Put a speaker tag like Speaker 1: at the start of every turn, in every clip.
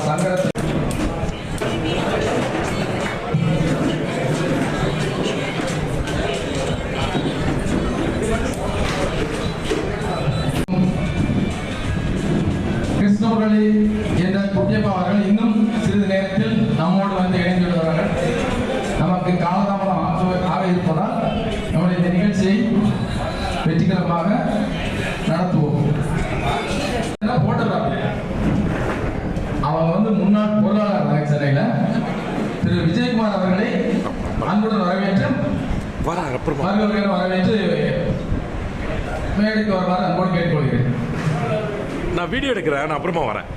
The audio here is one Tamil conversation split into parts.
Speaker 1: சங்கடத்தை கிருஷ்ணமுரளி என்ற குட்டியப்பா அவர்கள் இன்னும் சிறிது நேரத்தில் நம்மோடு வந்து இணைந்து விடுவார்கள். நமக்கு காலதாமதம் ஆக இருப்பதால் நம்முடைய இந்த நிகழ்ச்சியை வெற்றிகரமாக நடத்துவோம். போட்டோகிராஃபி அவங்க வந்து முன்னாள் பொருளாளர் சென்னையில் திரு விஜயகுமார் அவர்களை அன்புடன் வரவேற்று மேடைக்கு வருமாறு அன்போடு கேட்டுக்கொள்கிறேன்.
Speaker 2: நான் வீடியோ எடுக்கிறேன், நான் அப்புறமா வரேன்.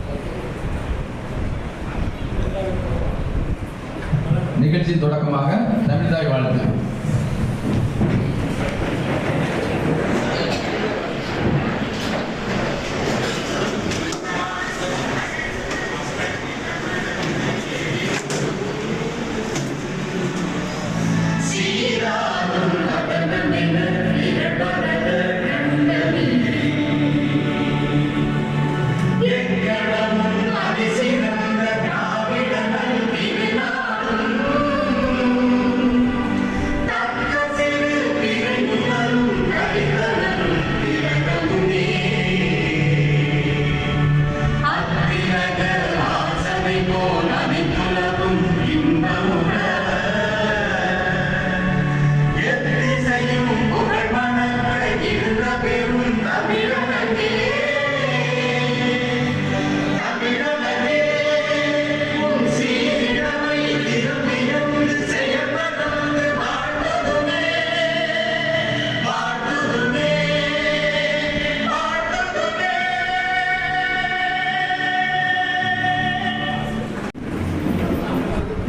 Speaker 1: நிகழ்ச்சியின் தொடக்கமாக தமிழ்தாய் வாழ்த்து.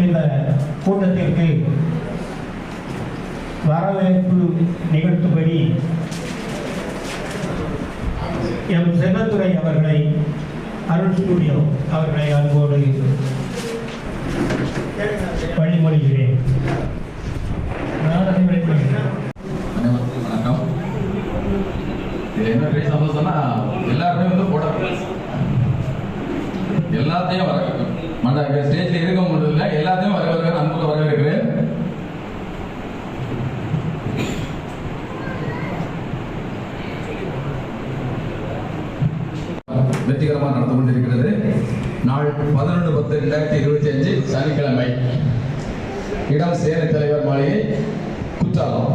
Speaker 3: இந்த கூட்டத்திற்கு வரவேற்பு நிகழ்த்தும்படி எம் செல்லத்துறை அவர்களை, அருள் ஸ்டூடியோ அவர்களை அன்போடு வழிமொழிகிறேன்.
Speaker 1: அனைவருக்கும் வணக்கம். இது என்ன பெரிய சந்தோஷம்னா எல்லாருமே வந்து போட எல்லாத்தையும் வர ஸ்டேஜில் இருக்க முடியல, எல்லாத்தையும் வரவேற்க அன்புக்கு வரவேற்கிறேன். வெற்றிகரமாக நடந்து கொண்டிருக்கிறது. நாள் 11/10/2025 சனிக்கிழமை. இடம் சேனை தலைவர் மாளிகை, குற்றாலம்.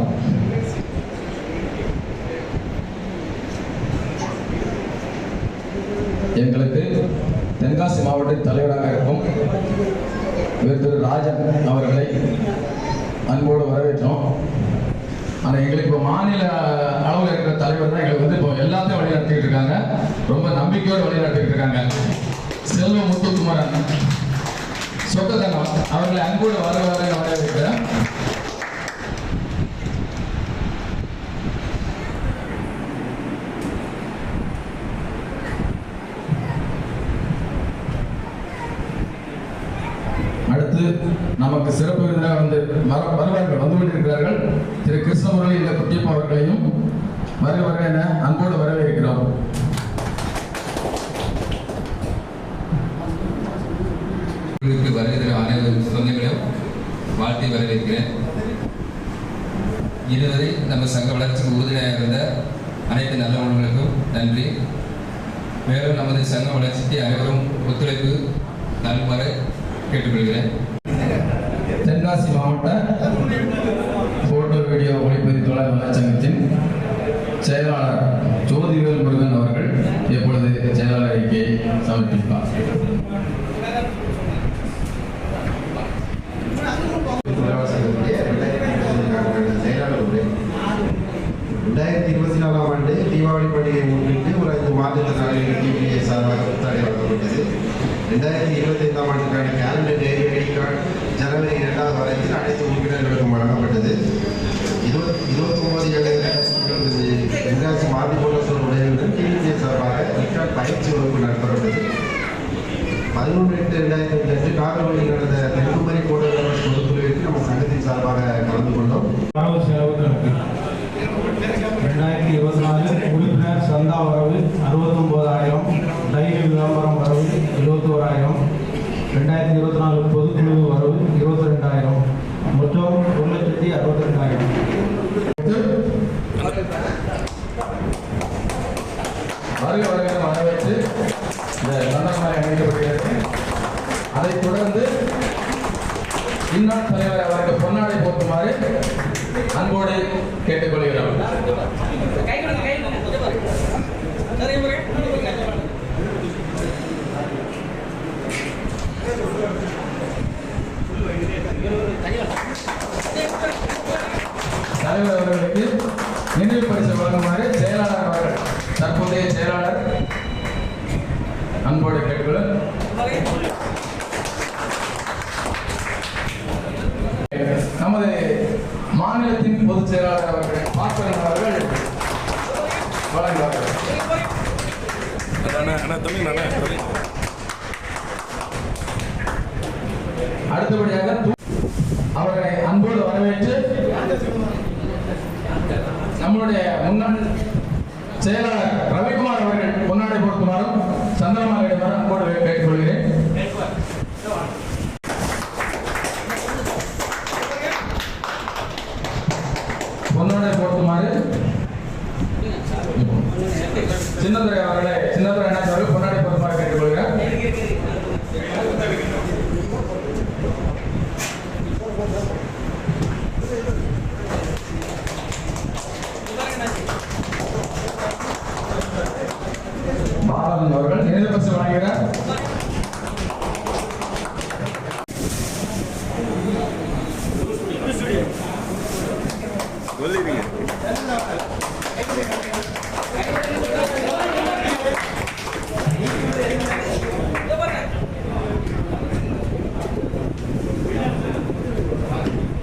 Speaker 1: எங்களுக்கு தென்காசி மாவட்ட தலைவராக இருக்கும் திரு ராஜன் அவர்களை அன்போடு வரவேற்றோம். ஆனால் எங்களுக்கு இப்போ மாநில அளவில் இருக்கிற தலைவர் தான் எங்களுக்கு வந்து இப்போ எல்லாத்தையும் வழி நடத்திக்கிட்டு இருக்காங்க. ரொம்ப நம்பிக்கையோடு வழி நடத்திக்கிட்டு இருக்காங்க. செல்வ முத்துக்குமாரன் சொக்கதங்கம் அவர்களை அன்போடு வரவேற்கிறேன். அடுத்து நமக்கு சிறப்பு விருந்தினர் வருவார்கள் வந்து கொண்டிருக்கிறார்கள். திரு கிருஷ்ணமுரளி இந்த குட்டியப்பா அவர்களையும் வருக என அன்போடு வரவேற்கிறோம்.
Speaker 4: வருகிற அனைவரு சொந்தங்களையும் வாழ்த்தி வரவேற்கிறேன். இதுவரை நம்ம சங்க வளர்ச்சிக்கு உறுதுணையாக இருந்த அனைத்து நல்ல உள்ளவர்களுக்கும் நன்றி. மேலும் நமது சங்க வளர்ச்சிக்கு அனைவரும் ஒத்துழைப்பு நல்குமாறு கேட்டுக்கொள்கிறேன்.
Speaker 1: தென்காசி மாவட்ட போட்டோ வீடியோ ஒளிப்பதிவு தொழிலாளர் சங்கத்தின் செயலாளர் ஜோதிவேல் முருகன் அவர்கள் எப்பொழுது செயலாளர் அறிக்கையை சமர்ப்பிப்பார்.
Speaker 5: தீபாவளி பண்டிகை முன்னிட்டு ஒரு 5 மாதத்திற்கு சார்பாக புத்தாடை வழங்கப்பட்டது. 2025ஆம் ஆண்டுக்கான கேலண்டர் டெய்லி ஐடி கார்டு ஜனவரி 2ஆவது வாரத்தில் அனைத்து உறுப்பினர்களுக்கும் வழங்கப்பட்டது. 29/7/2025 தென்காசி மாதிரி போலீசார் உதவியுடன் டிவிபிஎஸ் சார்பாக ரிக்கார்ட் பயிற்சி வகுப்பு நடத்தப்பட்டது. 11/8/2025 காரவழியில் நடந்த தென்குமரி போட்டோகிராஃபர்ஸ் பொதுக்குழுவிற்கு நம்ம சங்கத்தின் சார்பாக கலந்து கொண்டோம்.
Speaker 3: 2024 உறுப்பினர் சந்தா வரவு 69,000, டைரி விளம்பரம் வரவு 21,000,
Speaker 1: வருக வருக வரவேற்று இந்த சந்தர்ப்பமாக அணிவிக்கப்படுகிறது. அதைத் தொடர்ந்து இன்னார் தலைவர் அவருக்கு பொன்னாடை போர்த்துமாறு அன்போடு கேட்டுக்கொள்கிறோம். தலைவர் அவர்களுக்கு நினைவு பரிசு வழங்குமாறு செயலாளர் அவர்கள், தற்போதைய செயலாளர் அன்போடு கேட்டுக்கொள்ள. நமது மாநிலத்தின் பொதுச் செயலாளர் அவர்கள் பாஸ்கரன் அவர்கள் வழங்குவார்கள். அடுத்தபடியாக அவர்களை அன்போடு வரவேற்று நம்முடைய முன்னாள் செயலாளர் ரவிக்குமார் அவர்கள் பொன்னாடை பொருத்துமாறும் சந்திரமாக இடமாறும் அன்போடு கேட்டுக்கொள்கிறேன். பொன்னாடை பொருத்துமாறு சின்னதுரை அவர்களை சின்னதுரை அண்ணா அவர்கள் பொன்னாடை பொருத்துமாறு கேட்டுக்கொள்கிறேன். பாலன் அவர்கள் நினைவு பரிசு வழங்குகிறார்.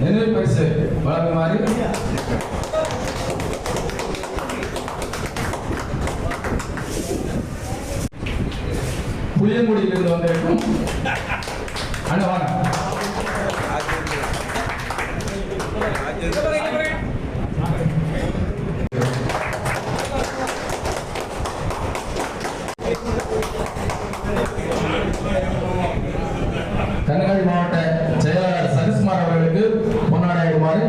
Speaker 1: நினைவு பரிசு வழங்குமாறு புளியங்குடியிலிருந்து வந்திருக்கும் அனுவான கன்னியாகுமரி மாவட்ட செயலாளர் சதீஷ்குமார் அவர்களுக்கு பொன்னாடை இடுமாறு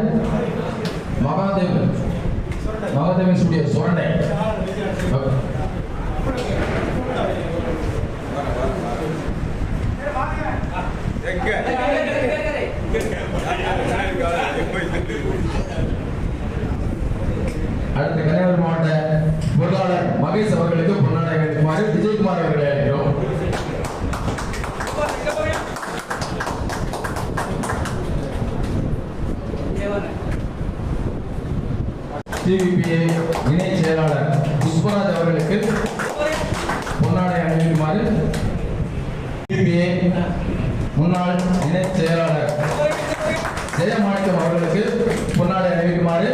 Speaker 1: மகாதேவன் ஸ்டுடியோ சுரண்டை அடுத்த கன்னியாகுமரி மாவட்ட பொருளாளர் மகேஷ் அவர்களுக்கு பொன்னாடை இடுமாறு விஜயகுமார் அவர்களை அழைக்கிறோம். டிவிபிஏ இணை செயலாளர் புஷ்பராஜ் அவர்களுக்கு பொன்னாடை அணிவிக்குமாறு டிவிபிஏ முன்னாள் இணை செயலாளர் ஜெயமாணிக்கம் அவர்களுக்கு பொன்னாடை அணிவிக்குமாறு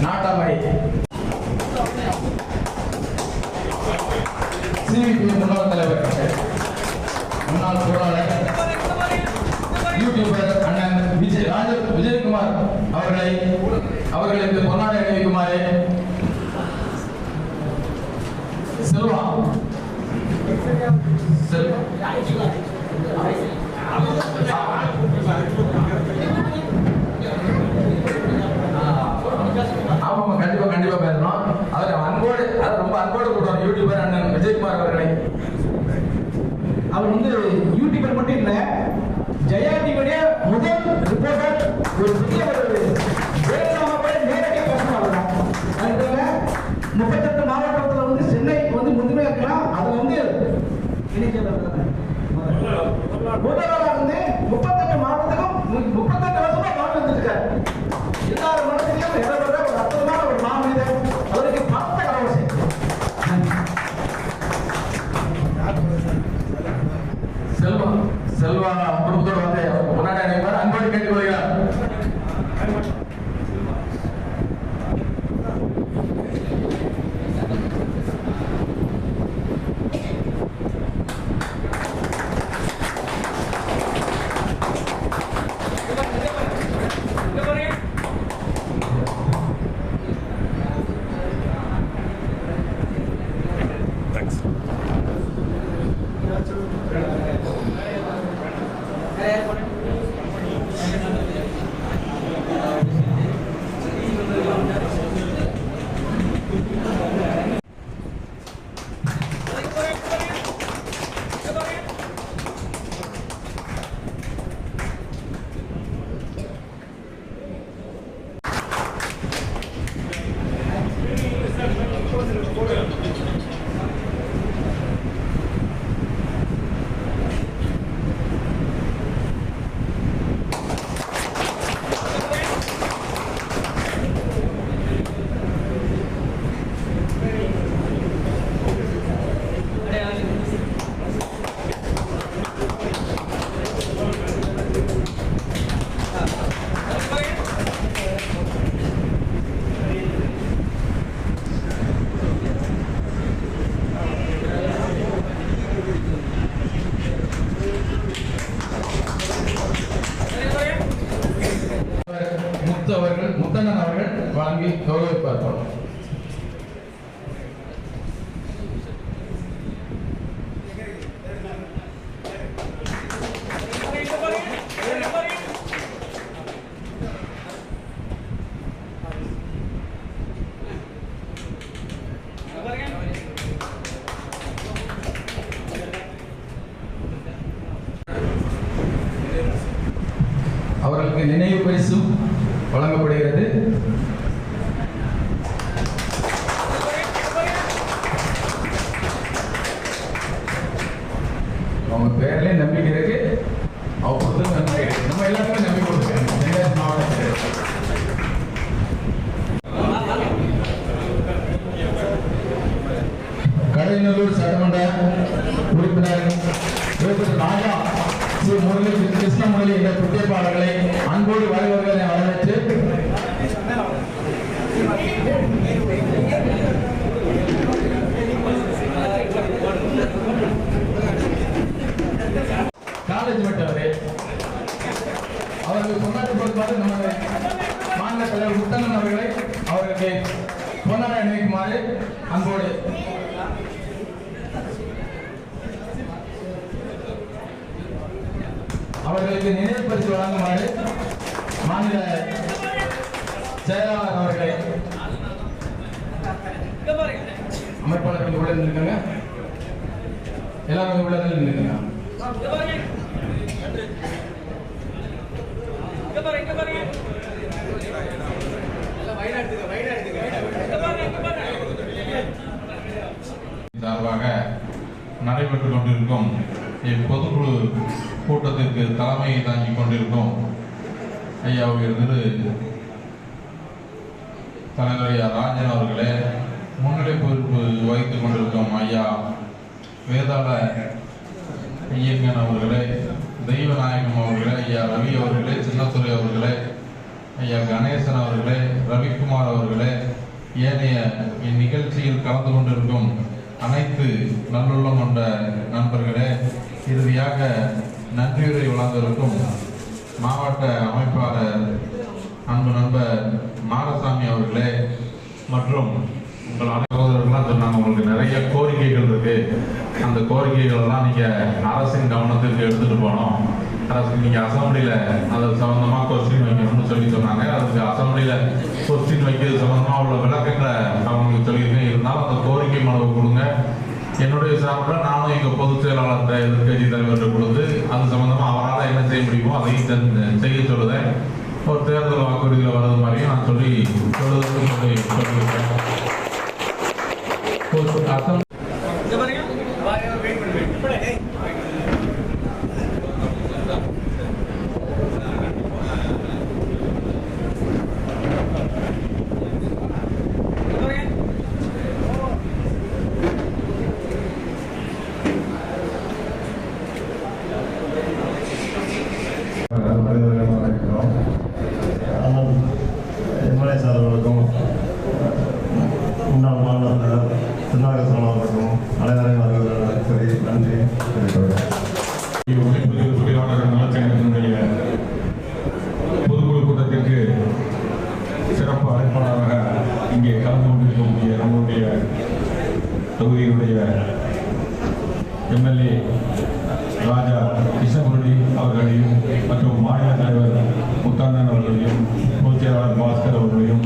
Speaker 1: நாட்டாமை சிவிபி முன்னாள் தலைவர் முன்னாள் பொருளாளர் யூடியூபர் அண்ணன் விஜயகுமார் அவர்களுக்கு பொன்னாடை அணிவிக்குமாறு செல்வா ஆமாம், கண்டிப்பா பேசணும். அவர் அன்போடு ரொம்ப அன்போடு கூடுவார் யூடியூபர் அண்ணன் விஜயகுமார் அவர்களை.
Speaker 6: அவர் யூடியூபர் மட்டும் இல்ல, ஜெயா டிவியுடைய முதல் ரிப்போர்ட்டர். ஒரு புதிய நேரடியாக பேசணும். 38 மாவட்டத்தில் சென்னை முதுமையா இருக்கலாம். அதுல முதல்வராக இருந்து 38 மாவட்டத்துக்கும் 38 வருஷமா வாழ்ந்து வந்திருக்காரு. எல்லாரும் மனதிலையும் ஒரு அற்புதமான ஒரு மாமனிதர். அவருக்கு பத்த கலவசை.
Speaker 1: செல்வா குடும்பத்தோடு வந்து முன்னாடி அனைவரும் அன்போடு கேட்டுக்கொள்கிறார். முத்தண்ணன் அவர்கள் வழங்கி கௌரவிப்பார்கள். அவர்களுக்கு நினைவு பரிசு வழங்கப்படுகிறது. அவங்க பேர்ல நம்பிக்கை இருக்கு, அவங்க நம்பிக்கை இருக்கு. நம்ம எல்லாருமே நம்பிக்கை கொடுத்துருக்காங்க. தென்காசி மாவட்டத்தில் கடையநல்லூர் சட்டமன்ற உறுப்பினர் ராஜா ஸ்ரீ முரளி கிருஷ்ணமுரளி என்ற குட்டியப்பாளர்களை அன்போடு வருவர்களை வரவேற்று காலேஜ் மட்டவரே அவர்கள் பொன்னாடி பொறுப்பாக நமது மாநில தலைவர் முத்தண்ணன் அவர்களை அவர்களுக்கு பொன்னாடை அணிவிக்குமாறு அன்போடு அவர்களுக்கு நினைவு பரிசு வழங்குமாறு மாநில செயலாளர் அவர்களை அமைப்பாளர்கள் உள்ள நிற்குங்க. எல்லாரும் உள்ள நிற்குங்க.
Speaker 7: சார்பாக நடைபெற்றுக் கொண்டிருக்கும் இப்பொதுக்குழு கூட்டத்திற்கு தலைமையை தாங்கிக் கொண்டிருக்கும் ஐயா திரு தலைவர் ஐயா ராஜன் அவர்களே, முன்னிலை பொறுப்பு வகித்துக் கொண்டிருக்கும் ஐயா வேதாள ஐயங்கன் அவர்களே, தெய்வநாயகம் அவர்களே, ஐயா ரவி அவர்களே, சின்னத்துறை அவர்களே, ஐயா கணேசன் அவர்களே, ரவிக்குமார் அவர்களே, ஏனைய இந்நிகழ்ச்சியில் கலந்து கொண்டிருக்கும் அனைத்து நல்லுள்ளம் கொண்ட நண்பர்களே, இறுதியாக நன்றியுரை வழங்கிருக்கும் மாவட்ட அமைப்பாளர் அன்பு நண்பர் மாரசாமி அவர்களே மற்றும் உங்கள் சகோதரர்கள்லாம் சொன்னாங்க, உங்களுக்கு நிறைய கோரிக்கைகள் இருக்கு, அந்த கோரிக்கைகள் எல்லாம் நீங்க அரசின் கவனத்திற்கு எடுத்துட்டு போனோம், அரசு நீங்க அசம்பிளியில அது சம்பந்தமா கொஸ்டின் வைக்கணும்னு சொல்லி சொன்னாங்க. அதுக்கு அசம்பிளியில கொஸ்டின் வைக்கிறது சம்பந்தமா உள்ள விளக்கங்களை அவங்களுக்கு சொல்லியிருக்கேன். இருந்தாலும் அந்த கோரிக்கை மனுவை கொடுங்க. என்னுடைய சார்பில் நானும் எங்க பொதுச் செயலாளர் எதிர்கட்சி தலைவர்கிட்ட கொடுத்து அது சம்பந்தமா அவரால் என்ன செய்ய முடியுமோ அதையும் செய்ய சொல்லுதேன். ஒரு தேர்தல் வாக்குறுதியில் வர்றது மாதிரியும் நான் சொல்லியிருக்கேன்.
Speaker 8: எம்எல்ஏ சார்களுக்கும் முன்னாள் மாநில திருநாகேஸ்வரன் அவர்களுக்கும் அனைவரையும் வருவதற்கு சரி நன்றி
Speaker 7: நலச்சங்கத்தினுடைய பொதுக்குழு கூட்டத்திற்கு சிறப்பு அழைப்பாளராக இங்கே கலந்து கொண்டிருக்கக்கூடிய நம்முடைய தொகுதியினுடைய எம்எல்ஏ ராஜா கிருஷ்ணமுரளி அவர்களையும் மற்றும் மாநில தலைவர் முத்தண்ணன் அவர்களையும் பொதுச் செயலாளர் பாஸ்கர் அவர்களையும்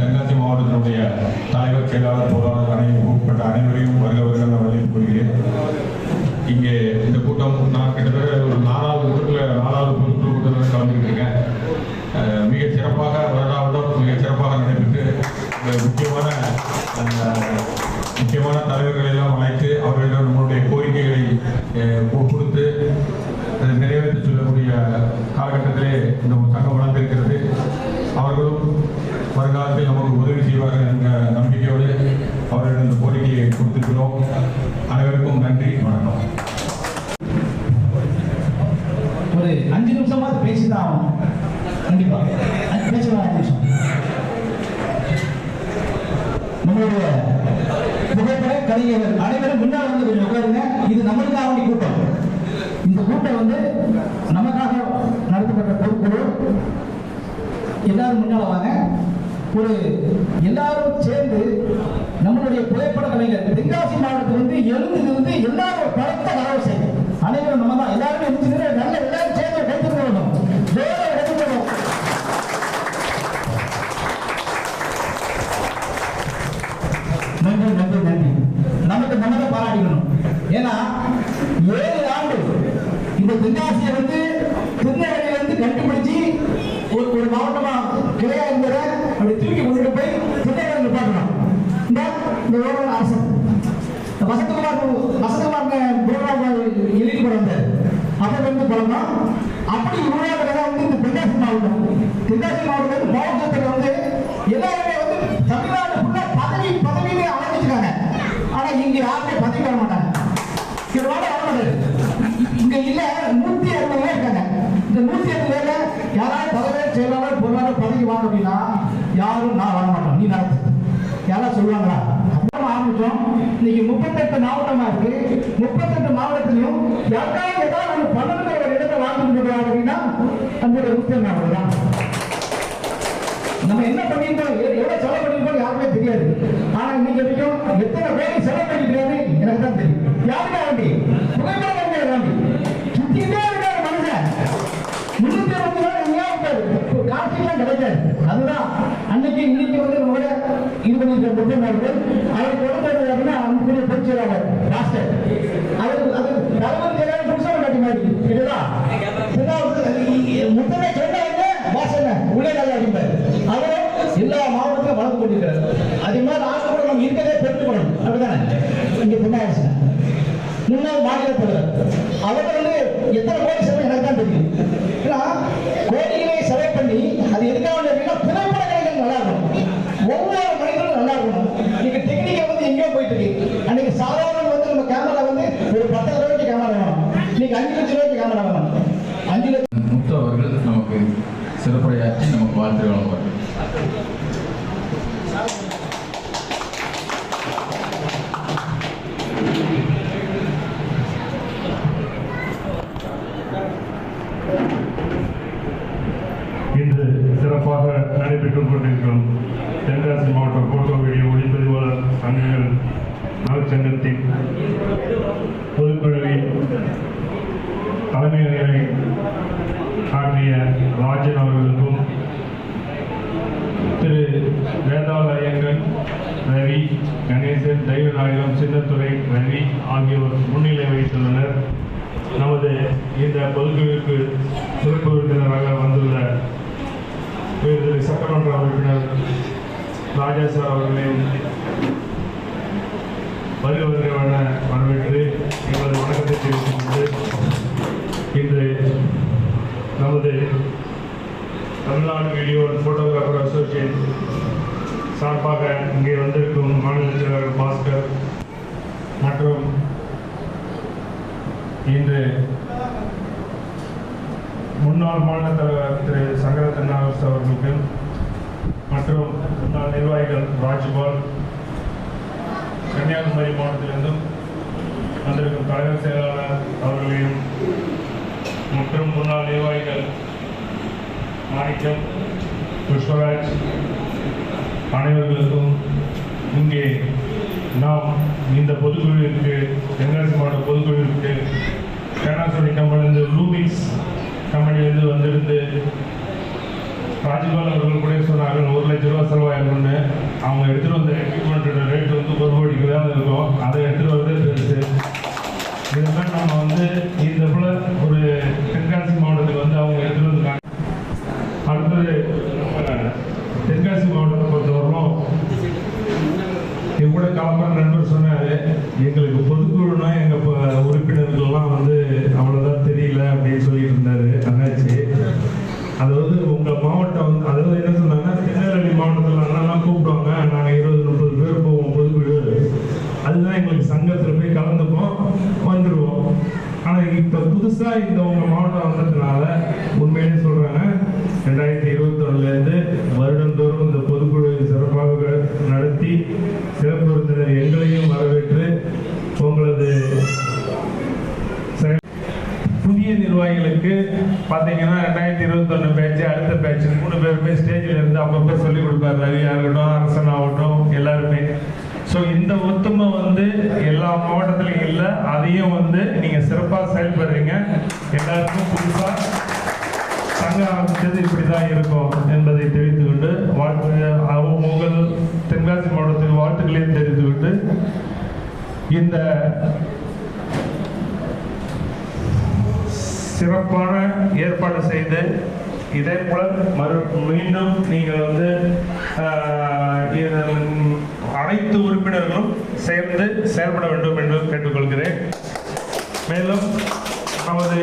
Speaker 7: தென்காசி மாவட்டத்தினுடைய தலைவர் செயலாளர் பொருளாளர் அனைவரும் உட்பட்ட அனைவரையும் வருகிறவர்கள் நான் வரவேற்றுக் கொள்கிறேன். இங்கே இந்த கூட்டம் நான் கிட்டத்தட்ட ஒரு 4வது பொதுக்குழு கூட்டத்தில் கலந்துக்கிட்டு இருக்கேன். மிக சிறப்பாக வருடாவிடம் மிக சிறப்பாக நடைபெற்று முக்கியமான
Speaker 9: முக்கியமான தலைவர்களை எல்லாம் அழைத்து அவர்களிடம் நம்மளுடைய கோரிக்கைகளை கொடுத்து அதை நிறைவேற்ற சொல்லக்கூடிய காலகட்டத்திலே இந்த சங்கம் வளர்ந்திருக்கிறது. அவர்களும் வருங்காலத்தில் நமக்கு உதவி செய்வார்கள் என்ற நம்பிக்கையோடு அவர்கள் இந்த கோரிக்கையை கொடுத்திருக்கிறோம். அனைவருக்கும் நன்றி, வணக்கம்.
Speaker 6: ஒரு 5 நிமிஷமாவது பேசிதான் ஆகணும். கண்டிப்பா பேசலாம். 5 நிமிஷம். நம்மளுடைய புகைப்பட கலைஞர்கள் அனைவரும் முன்னால் வந்து கொஞ்சம் உட்காருங்க. இது நம்மளுக்காக வேண்டிய கூட்டம். இந்த கூட்டம் வந்து நமக்காக நடத்தப்பட்ட பொறுப்புகள். எல்லாரும் முன்னால வாங்க. ஒரு எல்லாரும் சேர்ந்து நம்மளுடைய புகைப்பட கலைஞர் தென்காசி மாவட்டத்திலிருந்து எழுந்திருந்து எல்லாரும் பலத்த கனவு செய்யும். அனைவரும் நம்ம தான் எல்லாருமே நல்ல எல்லாரும் சேர்ந்து எடுத்துக்கணும். வேற எடுத்துக்கணும். நன்றி நன்றி நன்றி. நமக்கு நம்மளை பாராட்டிக்கணும். ஏன்னா 7 ஆண்டு இந்த தென்காசியை வந்து திருநெல்வேலியிலிருந்து கண்டுபிடிச்சு ஒரு மாவட்டமா கிளையா இருந்ததை அப்படி தூக்கி கொண்டுட்டு போய் திருநெல்வேலி நிப்பாட்டணும். இந்த ஓரளவு அரசு வசந்தகுமார் எழுதி படம் அப்ப வந்து படமா அப்படி உருவாக்குறதா வந்து இந்த தென்காசி மாவட்டம். தென்காசி மாவட்டம் மாவட்டத்தில் வந்து எல்லாருமே வந்து தமிழ்நாடு ஃபுல்லா பதவியிலே அழைச்சிருக்காங்க. ஆனா இங்க யாருமே பதவி வர மாட்டாங்க. இங்க இல்ல 160 பேர் இருக்காங்க. இந்த 160 பேர்ல யாராவது தலைவர் செயலாளர் பொருளாளர் பதவி வாங்க அப்படின்னா யாரும் நான் வர மாட்டோம், நீ நடத்து யாராவது சொல்லுவாங்களா? ஆரம்பிச்சோம். இன்னைக்கு 38 மாவட்டமா இருக்கு. 38 மாவட்டத்திலையும் யாருக்காவது ஏதாவது ஒரு 12 ஒரு இடத்தை வாங்கிட்டு அப்படின்னா நம்மளுடைய முக்கிய மாவட்டம் தான். நம்ம என்ன பண்ணிருக்கோம், எவ்வளவு செலவு பண்ணிருக்கோம் யாருமே தெரியாது. ஆனா இன்னைக்கு வரைக்கும் எத்தனை பேருக்கு செலவு பண்ணிருக்காரு எனக்கு தான் தெரியும். யாருக்கா வேண்டி புகைப்படம் வேண்டி சுத்திக்கிட்டே இருக்காரு மனுஷன். 360 நாள் எங்கேயா இருக்காரு, காட்சியெல்லாம் கிடைக்காது. அதுதான் அன்னைக்கு இன்னைக்கு வந்து நம்மளோட இது பண்ணிருக்க முக்கியமானது. அவருக்கு கொடுத்தது அப்படின்னா அன்புக்குரிய பொதுச்செயலாளர் மாஸ்டர் அது தலைவர் செயலாளர் புதுசாக காட்டி மாதிரி இதுதான் முத்தனை சொன்னாங்க வாசன உள்ளே நல்லா அடிப்பார். அவரும் எல்லா மாவட்டத்திலும் வளர்ந்து கொண்டிருக்கிறார். அதே மாதிரி ஆசை கூட நம்ம இருக்கதே பெருந்துக்கணும். அப்படிதானே இங்க பின்னாடி முன்னாள் மாநில தலைவர் அவர் வந்து எத்தனை கோடி செலவு எனக்கு தான் தெரியும். ஏன்னா கோடிகளை செலவு பண்ணி அது எதுக்காக அப்படின்னா புகைப்பட கலைஞர்கள் நல்லா இருக்கணும். ஒவ்வொரு மனிதனும் நல்லா இருக்கணும். இன்னைக்கு டெக்னிக்கா வந்து எங்கேயோ போயிட்டு இருக்கு. அன்னைக்கு சாதாரண வந்து நம்ம கேமரா வந்து ஒரு 10,000 ரூபாய்க்கு கேமரா வேணும். இன்னைக்கு 5 லட்சம் ரூபாய்க்கு கேமரா வேணும். 5 லட்சம்
Speaker 1: முத்து அவர்கள் நமக்கு சிறப்புரையாற்றி நமக்கு வாழ்த்து வழங்குவார்கள்.
Speaker 9: இன்று சிறப்பாக நடைபெற்றுக் கொண்டிருக்கும் தென்காசி மாவட்ட போட்டோ வீடியோ ஒளிப்பதிவாளர் சங்கங்கள் நலச்சங்கத்தின் பொதுக்குழுவின் தலைமையை ஆற்றிய ராஜன் அவர்களுக்கும் திரு வேதாள ஐயங்கன், ரவி, கணேசன், தெய்வநாயகம், சின்னத்துறை, ரவி ஆகியோர் முன்னிலை வைத்துள்ளனர். நமது இந்த பொதுக்குழுவிற்கு சிறப்பு விருந்தினராக வந்துள்ள சட்டமன்ற உறுப்பினர் ராஜா சார் அவர்களையும் வருகிறவன வரவேற்று எங்களது வணக்கத்தை தெரிவித்துக் கொண்டு இன்று நமது தமிழ்நாடு வீடியோ போட்டோகிராஃபர் அசோசியேஷன் சார்பாக இங்கே வந்திருக்கும் மாநில செயலாளர் பாஸ்கர் மற்றும் இன்று முன்னாள் மாநில தலைவர் திரு சங்கர தென்னாவரசு அவர்களுக்கு மற்றும் முன்னாள் நிர்வாகிகள் ராஜ்பால், கன்னியாகுமரி மாவட்டத்திலிருந்தும் வந்திருக்கும் தலைவர் செயலாளர் அவர்களையும் மற்றும் முன்னாள் நிர்வாகிகள் மாணிக்கம், புஷ்பராஜ் அனைவர்களுக்கும் இங்கே நாம் இந்த பொதுக்குழுவிற்கு தென்காசி மாவட்ட பொதுக்குழுவிற்கு பேனாசோனிக் கம்பெனிலிருந்து லூமிக்ஸ் கம்பெனியிலிருந்து வந்திருந்து ராஜ்பால் அவர்கள் கூட சொன்னார்கள் 1 லட்சம் ரூபா செலவாயிருக்குன்னு. அவங்க எடுத்துகிட்டு வந்த எக்யூப்மெண்ட்டோட ரேட் வந்து 1 கோடிக்கு தான் இருக்கும். அதை எடுத்துகிட்டு வரதே பெருசு. இதுமாதிரி நம்ம வந்து இந்த போல ஒரு தென்காசி மாவட்டத்துக்கு வந்து அவங்க எடுத்துகிட்டு வந்துருக்காங்க. அடுத்தது நம்ம தென்காசி மாவட்டத்தை பொறுத்தவரைக்கும் கூட காலமாக நண்பர் சொன்னார், எங்களுக்கு பொதுக்குழுனா எங்கள் உறுப்பினர்கள்லாம் வந்து அவ்வளோதான் தெரியல அப்படின்னு சொல்லிட்டு இருந்தார் அண்ணாச்சி. அதாவது உங்கள் மாவட்டம் வந்து அதாவது என்ன சொன்னாங்கன்னா, திருநெல்வேலி மாவட்டத்தில் அண்ணெல்லாம் கூப்பிடுவாங்க, நாங்கள் 20-30 பேர் போவோம் பொதுக்குழு, அதுதான் எங்களுக்கு சங்கத்தில் போய் கலந்துப்போம் வந்துடுவோம். ஆனால் இப்போ புதுசாக இந்த உங்கள் மாவட்டம் வந்ததுனால உண்மையிலே சொல்கிறாங்க, 2021 வருடந்தோறும் இந்த பொதுக்குழு சிறப்பாக நடத்தி சிறப்பு விருந்தினர் எங்களையும் வரவேற்று உங்களது புதிய நிர்வாகிகளுக்கு பார்த்தீங்கன்னா 2021 பேட்ச், அடுத்த பேட்ச் 3 பேருமே ஸ்டேஜில் இருந்து அப்பப்போ சொல்லிக் கொடுப்பாரு. ரவியாக இருக்கட்டும், அரசன் ஆகட்டும், எல்லாருமே. ஸோ இந்த ஒத்துமை வந்து எல்லா மாவட்டத்திலையும் இல்லை, அதையும் வந்து நீங்கள் சிறப்பாக செயல்படுறீங்க. எல்லாருக்கும் புதுசாக சங்கம் ஆரம்பித்தது இப்படி தான் இருக்கும் என்பதை தெரிவித்துக்கொண்டு உங்கள் தென்காசி மாவட்டத்துக்கு வாழ்த்துக்களையும் தெரிவித்துக்கொண்டு இந்த சிறப்பான ஏற்பாடு செய்து இதே போல மீண்டும் நீங்கள் வந்து அனைத்து உறுப்பினர்களும் சேர்ந்து செயல்பட வேண்டும் என்று கேட்டுக்கொள்கிறேன். மேலும் நமது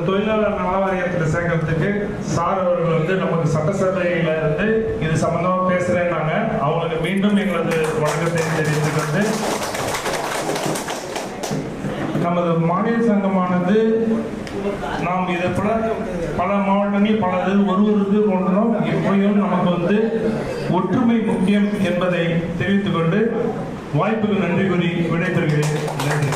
Speaker 9: தொழிலாளர் நல வாரியத்தில் சேர்க்கறதுக்கு சார் அவர்கள் வந்து நமக்கு சட்டசபையில இருந்து இது சம்பந்தமாக பேசுறேன்னாங்க. அவங்களுக்கு மீண்டும் எங்களது வணக்கத்தை தெரிவித்துக் கொண்டு, நமது மாநில சங்கமானது நாம் இதை போல பல மாவட்டங்களில் பல ஒருவருக்கு கொண்டோம். எப்படியும் நமக்கு வந்து ஒற்றுமை முக்கியம் என்பதை தெரிவித்துக் கொண்டு வாய்ப்புக்கு நன்றி கூறி விடைபெறுகிறேன். நன்றி.